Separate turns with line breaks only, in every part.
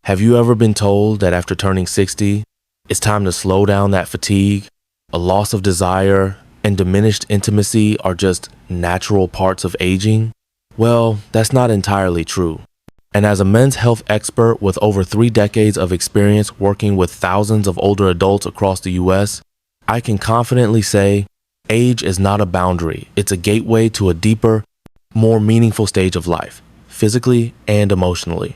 Have you ever been told that after turning 60, it's time to slow down? That fatigue, a loss of desire, and diminished intimacy are just natural parts of aging? Well, that's not entirely true. And as a men's health expert with over 3 decades of experience working with thousands of older adults across the US, I can confidently say age is not a boundary. It's a gateway to a deeper, more meaningful stage of life, physically and emotionally.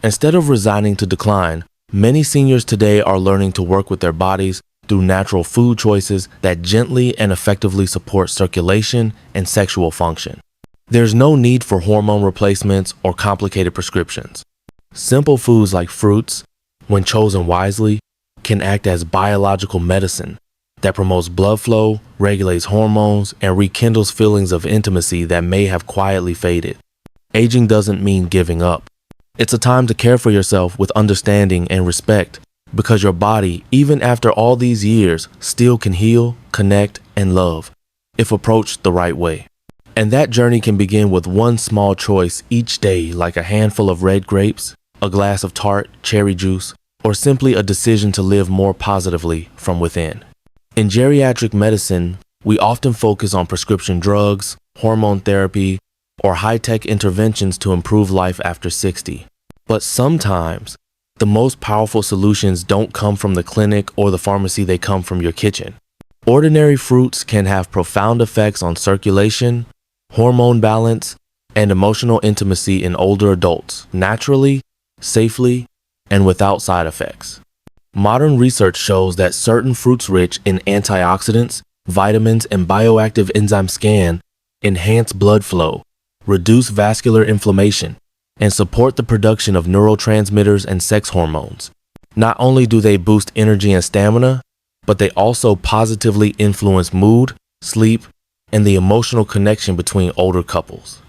Instead of resigning to decline, many seniors today are learning to work with their bodies through natural food choices that gently and effectively support circulation and sexual function. There's no need for hormone replacements or complicated prescriptions. Simple foods like fruits, when chosen wisely, can act as biological medicine that promotes blood flow, regulates hormones, and rekindles feelings of intimacy that may have quietly faded. Aging doesn't mean giving up. It's a time to care for yourself with understanding and respect, because your body, even after all these years, still can heal, connect, and love, if approached the right way. And that journey can begin with one small choice each day, like a handful of red grapes, a glass of tart cherry juice, or simply a decision to live more positively from within. In geriatric medicine, we often focus on prescription drugs, hormone therapy, or high-tech interventions to improve life after 60. But sometimes, the most powerful solutions don't come from the clinic or the pharmacy, they come from your kitchen. Ordinary fruits can have profound effects on circulation, hormone balance, and emotional intimacy in older adults, naturally, safely, and without side effects. Modern research shows that certain fruits rich in antioxidants, vitamins, and bioactive enzymes can enhance blood flow, reduce vascular inflammation, and support the production of neurotransmitters and sex hormones. Not only do they boost energy and stamina, but they also positively influence mood, sleep, and the emotional connection between older couples.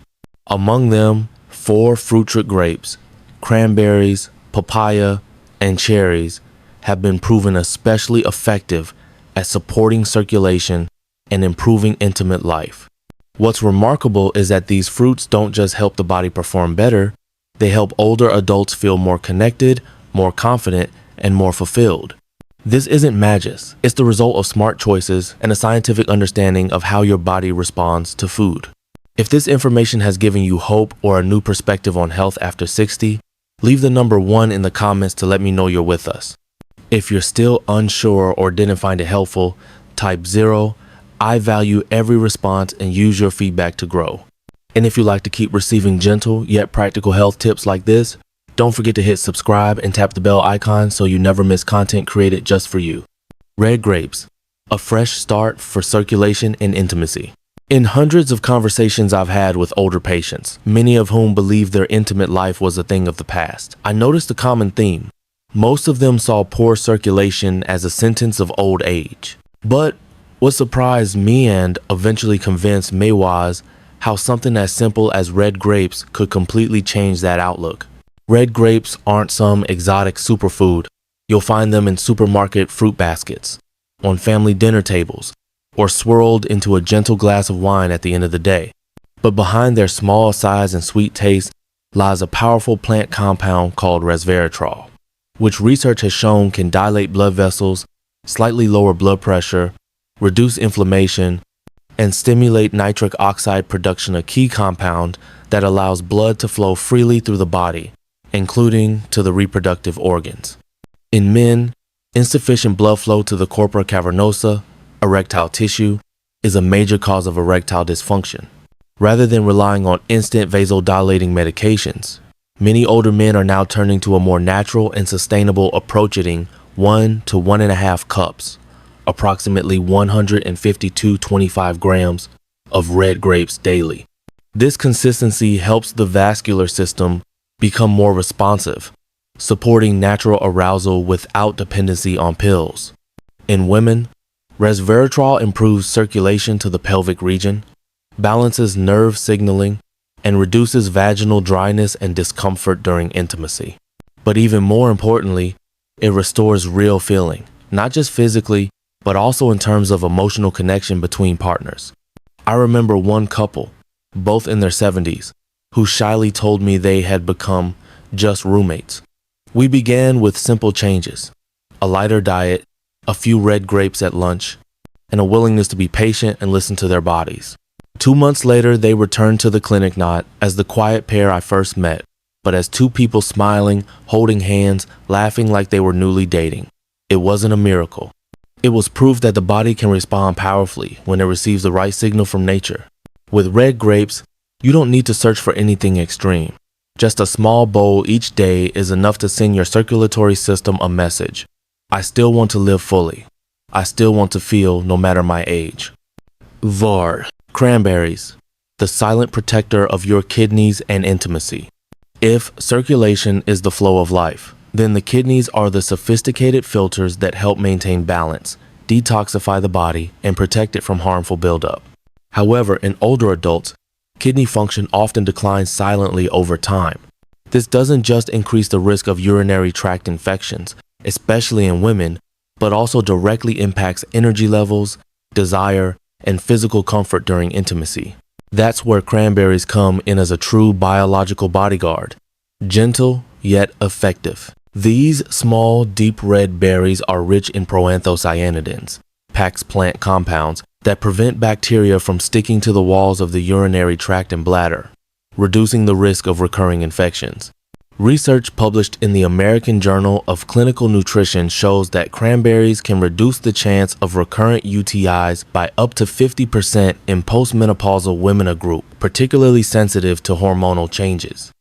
Among them, 4 fruit grapes, cranberries, papaya, and cherries have been proven especially effective at supporting circulation and improving intimate life. What's remarkable is that these fruits don't just help the body perform better, they help older adults feel more connected, more confident, and more fulfilled. This isn't magic. It's the result of smart choices and a scientific understanding of how your body responds to food. If this information has given you hope or a new perspective on health after 60, leave the number 1 in the comments to let me know you're with us. If you're still unsure or didn't find it helpful, type 0. I value every response and use your feedback to grow. And if you like to keep receiving gentle yet practical health tips like this, don't forget to hit subscribe and tap the bell icon so you never miss content created just for you. Red grapes, a fresh start for circulation and intimacy. In hundreds of conversations I've had with older patients, many of whom believe their intimate life was a thing of the past, I noticed a common theme. Most of them saw poor circulation as a sentence of old age. But what surprised me and eventually convinced me was how something as simple as red grapes could completely change that outlook. Red grapes aren't some exotic superfood. You'll find them in supermarket fruit baskets, on family dinner tables, or swirled into a gentle glass of wine at the end of the day. But behind their small size and sweet taste lies a powerful plant compound called resveratrol, which research has shown can dilate blood vessels, slightly lower blood pressure, reduce inflammation, and stimulate nitric oxide production, a key compound that allows blood to flow freely through the body, including to the reproductive organs. In men, insufficient blood flow to the corpora cavernosa, erectile tissue, is a major cause of erectile dysfunction. Rather than relying on instant vasodilating medications, many older men are now turning to a more natural and sustainable approach, eating 1 to 1.5 cups, approximately 150 to 25 grams of red grapes daily. This consistency helps the vascular system become more responsive, supporting natural arousal without dependency on pills. In women, resveratrol improves circulation to the pelvic region, balances nerve signaling, and reduces vaginal dryness and discomfort during intimacy. But even more importantly, it restores real feeling, not just physically, but also in terms of emotional connection between partners. I remember one couple, both in their 70s, who shyly told me they had become just roommates. We began with simple changes: a lighter diet, a few red grapes at lunch, and a willingness to be patient and listen to their bodies. 2 months later, they returned to the clinic not as the quiet pair I first met, but as two people smiling, holding hands, laughing like they were newly dating. It wasn't a miracle. It was proof that the body can respond powerfully when it receives the right signal from nature. With red grapes, you don't need to search for anything extreme. Just a small bowl each day is enough to send your circulatory system a message. I still want to live fully. I still want to feel no matter my age. VAR, cranberries, the silent protector of your kidneys and intimacy. If circulation is the flow of life, then the kidneys are the sophisticated filters that help maintain balance, detoxify the body, and protect it from harmful buildup. However, in older adults, kidney function often declines silently over time. This doesn't just increase the risk of urinary tract infections, especially in women, but also directly impacts energy levels, desire, and physical comfort during intimacy. That's where cranberries come in as a true biological bodyguard. Gentle, yet effective. These small, deep red berries are rich in proanthocyanidins, Pax plant compounds, that prevent bacteria from sticking to the walls of the urinary tract and bladder, reducing the risk of recurring infections. Research published in the American Journal of Clinical Nutrition shows that cranberries can reduce the chance of recurrent UTIs by up to 50% in postmenopausal women, a group particularly sensitive to hormonal changes.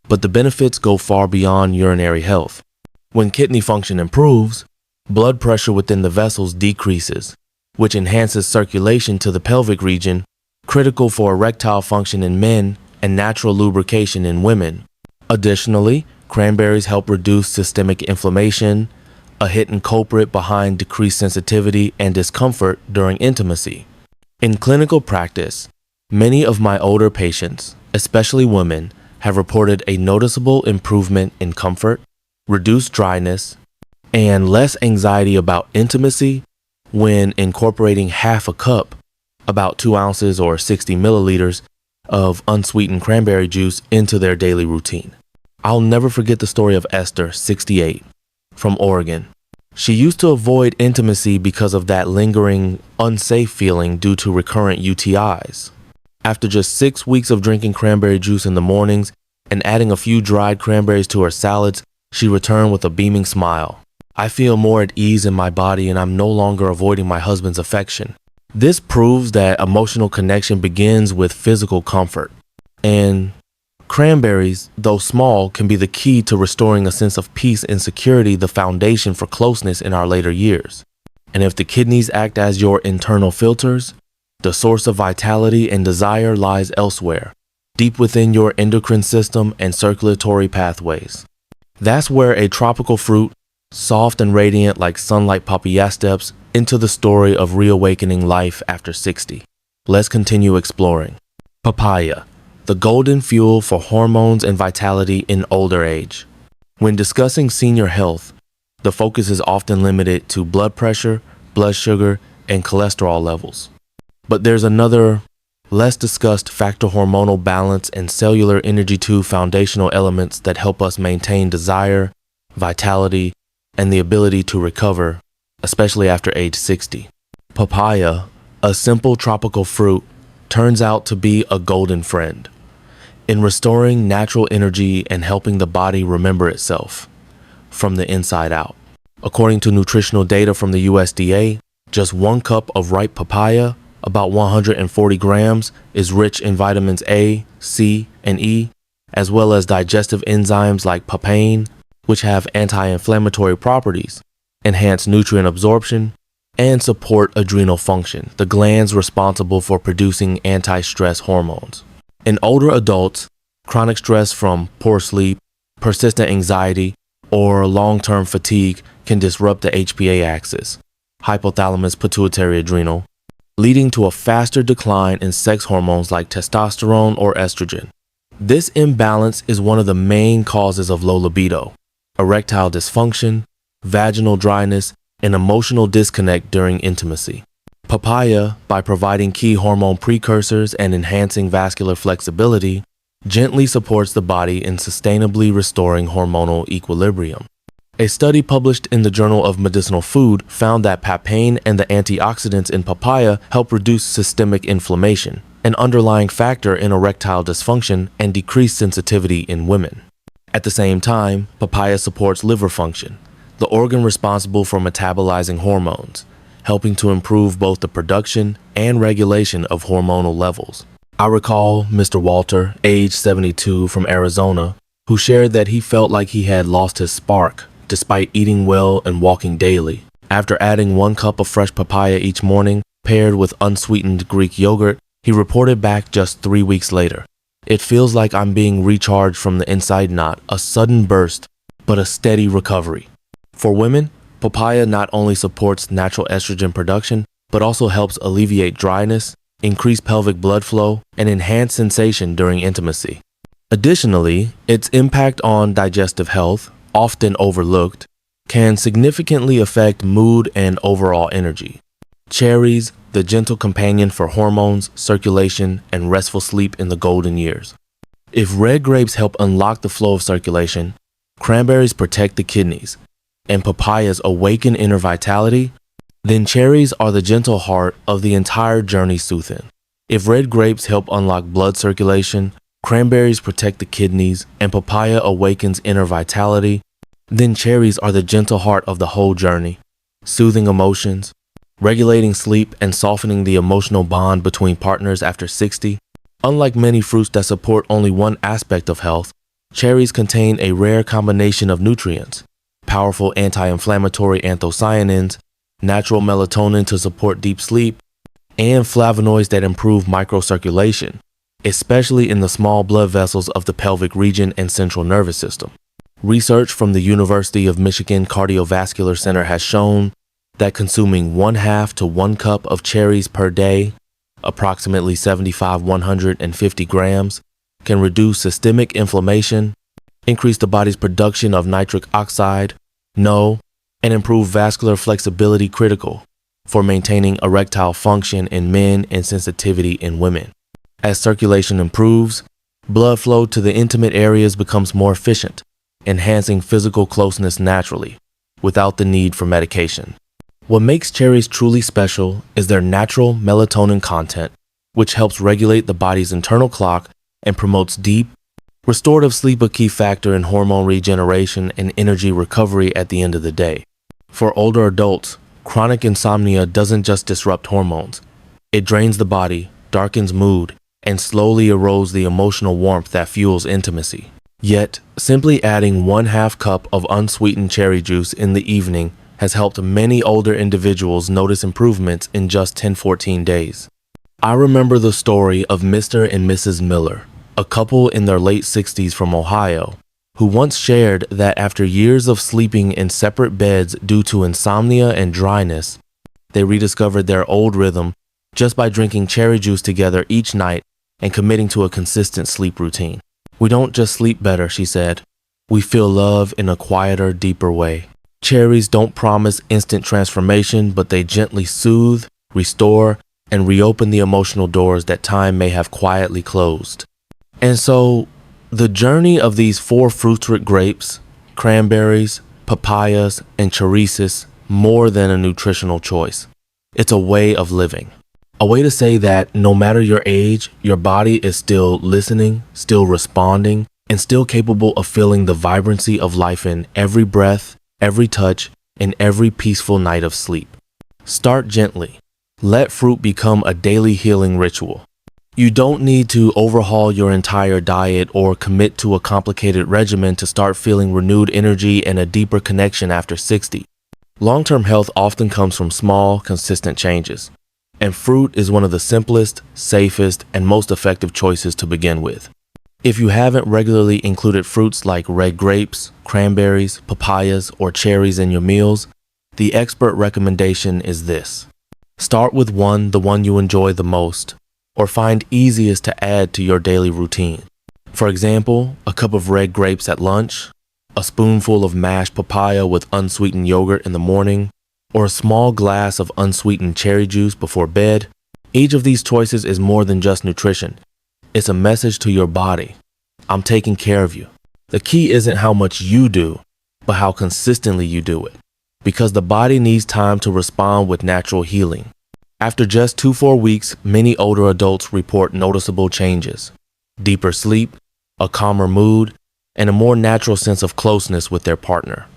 But the benefits go far beyond urinary health. When kidney function improves, blood pressure within the vessels decreases, which enhances circulation to the pelvic region, critical for erectile function in men and natural lubrication in women. Additionally, cranberries help reduce systemic inflammation, a hidden culprit behind decreased sensitivity and discomfort during intimacy. In clinical practice, many of my older patients, especially women, have reported a noticeable improvement in comfort, reduced dryness, and less anxiety about intimacy when incorporating half a cup, about 2 ounces or 60 milliliters, of unsweetened cranberry juice into their daily routine. I'll never forget the story of Esther, 68, from Oregon. She used to avoid intimacy because of that lingering, unsafe feeling due to recurrent UTIs. After just 6 weeks of drinking cranberry juice in the mornings and adding a few dried cranberries to her salads, she returned with a beaming smile. I feel more at ease in my body and I'm no longer avoiding my husband's affection. This proves that emotional connection begins with physical comfort. And cranberries, though small, can be the key to restoring a sense of peace and security, the foundation for closeness in our later years. And if the kidneys act as your internal filters, the source of vitality and desire lies elsewhere, deep within your endocrine system and circulatory pathways. That's where a tropical fruit, soft and radiant like sunlight papaya, steps into the story of reawakening life after 60. Let's continue exploring. Papaya, the golden fuel for hormones and vitality in older age. When discussing senior health, the focus is often limited to blood pressure, blood sugar, and cholesterol levels. But there's another, less discussed factor: hormonal balance and cellular energy, two foundational elements that help us maintain desire, vitality, and the ability to recover, especially after age 60. Papaya, a simple tropical fruit, turns out to be a golden friend in restoring natural energy and helping the body remember itself from the inside out. According to nutritional data from the USDA, just 1 cup of ripe papaya, about 140 grams, is rich in vitamins A, C, and E, as well as digestive enzymes like papain, which have anti-inflammatory properties, enhance nutrient absorption, and support adrenal function, the glands responsible for producing anti-stress hormones. In older adults, chronic stress from poor sleep, persistent anxiety, or long-term fatigue can disrupt the HPA axis, hypothalamus pituitary adrenal, leading to a faster decline in sex hormones like testosterone or estrogen. This imbalance is one of the main causes of low libido, erectile dysfunction, vaginal dryness, and emotional disconnect during intimacy. Papaya, by providing key hormone precursors and enhancing vascular flexibility, gently supports the body in sustainably restoring hormonal equilibrium. A study published in the Journal of Medicinal Food found that papain and the antioxidants in papaya help reduce systemic inflammation, an underlying factor in erectile dysfunction and decreased sensitivity in women. At the same time, papaya supports liver function, the organ responsible for metabolizing hormones, helping to improve both the production and regulation of hormonal levels. I recall Mr. Walter, age 72, from Arizona, who shared that he felt like he had lost his spark despite eating well and walking daily. After adding 1 cup of fresh papaya each morning, paired with unsweetened Greek yogurt, he reported back just 3 weeks later. It feels like I'm being recharged from the inside, not a sudden burst, but a steady recovery. For women, papaya not only supports natural estrogen production, but also helps alleviate dryness, increase pelvic blood flow, and enhance sensation during intimacy. Additionally, its impact on digestive health, often overlooked, can significantly affect mood and overall energy. Cherries, the gentle companion for hormones, circulation, and restful sleep in the golden years. If red grapes help unlock the flow of circulation, cranberries protect the kidneys, and papayas awaken inner vitality, then cherries are the gentle heart of the entire journey soothing. If red grapes help unlock blood circulation, cranberries protect the kidneys, and papaya awakens inner vitality, then cherries are the gentle heart of the whole journey, soothing emotions, regulating sleep, and softening the emotional bond between partners after 60. Unlike many fruits that support only one aspect of health, cherries contain a rare combination of nutrients, powerful anti-inflammatory anthocyanins, natural melatonin to support deep sleep, and flavonoids that improve microcirculation, especially in the small blood vessels of the pelvic region and central nervous system. Research from the University of Michigan Cardiovascular Center has shown that consuming 1/2 to 1 cup of cherries per day, approximately 150 grams, can reduce systemic inflammation, increase the body's production of nitric oxide, NO, and improve vascular flexibility, critical for maintaining erectile function in men and sensitivity in women. As circulation improves, blood flow to the intimate areas becomes more efficient, enhancing physical closeness naturally, without the need for medication. What makes cherries truly special is their natural melatonin content, which helps regulate the body's internal clock and promotes deep, restorative sleep, a key factor in hormone regeneration and energy recovery at the end of the day. For older adults, chronic insomnia doesn't just disrupt hormones. It drains the body, darkens mood, and slowly erodes the emotional warmth that fuels intimacy. Yet, simply adding 1/2 cup of unsweetened cherry juice in the evening has helped many older individuals notice improvements in just 10-14 days. I remember the story of Mr. and Mrs. Miller, a couple in their late 60s from Ohio, who once shared that after years of sleeping in separate beds due to insomnia and dryness, they rediscovered their old rhythm just by drinking cherry juice together each night and committing to a consistent sleep routine. "We don't just sleep better," she said. "We feel love in a quieter, deeper way." Cherries don't promise instant transformation, but they gently soothe, restore, and reopen the emotional doors that time may have quietly closed. And so, the journey of these 4 fruit grapes, cranberries, papayas, and cherries, more than a nutritional choice. It's a way of living. A way to say that no matter your age, your body is still listening, still responding, and still capable of feeling the vibrancy of life in every breath, every touch, and every peaceful night of sleep. Start gently. Let fruit become a daily healing ritual. You don't need to overhaul your entire diet or commit to a complicated regimen to start feeling renewed energy and a deeper connection after 60. Long-term health often comes from small, consistent changes, and fruit is one of the simplest, safest, and most effective choices to begin with. If you haven't regularly included fruits like red grapes, cranberries, papayas, or cherries in your meals, the expert recommendation is this. Start with the one you enjoy the most, or find easiest to add to your daily routine. For example, a cup of red grapes at lunch, a spoonful of mashed papaya with unsweetened yogurt in the morning, or a small glass of unsweetened cherry juice before bed. Each of these choices is more than just nutrition. It's a message to your body. I'm taking care of you. The key isn't how much you do, but how consistently you do it. Because the body needs time to respond with natural healing. After just 2-4 weeks, many older adults report noticeable changes. Deeper sleep, a calmer mood, and a more natural sense of closeness with their partner.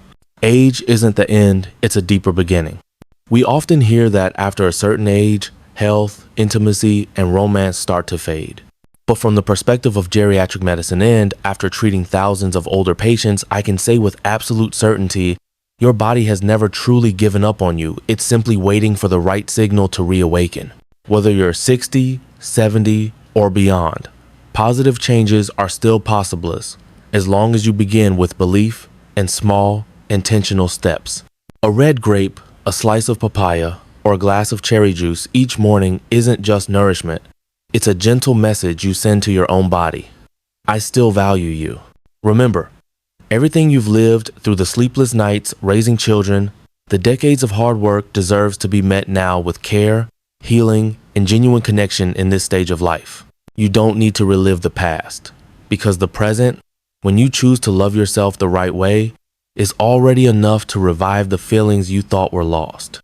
Age isn't the end, it's a deeper beginning. We often hear that after a certain age, health, intimacy, and romance start to fade. But from the perspective of geriatric medicine and after treating thousands of older patients, I can say with absolute certainty, your body has never truly given up on you. It's simply waiting for the right signal to reawaken. Whether you're 60, 70, or beyond, positive changes are still possible as long as you begin with belief and small, intentional steps. A red grape, a slice of papaya, or a glass of cherry juice each morning isn't just nourishment. It's a gentle message you send to your own body. I still value you. Remember, everything you've lived through the sleepless nights, raising children, the decades of hard work deserves to be met now with care, healing, and genuine connection in this stage of life. You don't need to relive the past, because the present, when you choose to love yourself the right way, is already enough to revive the feelings you thought were lost.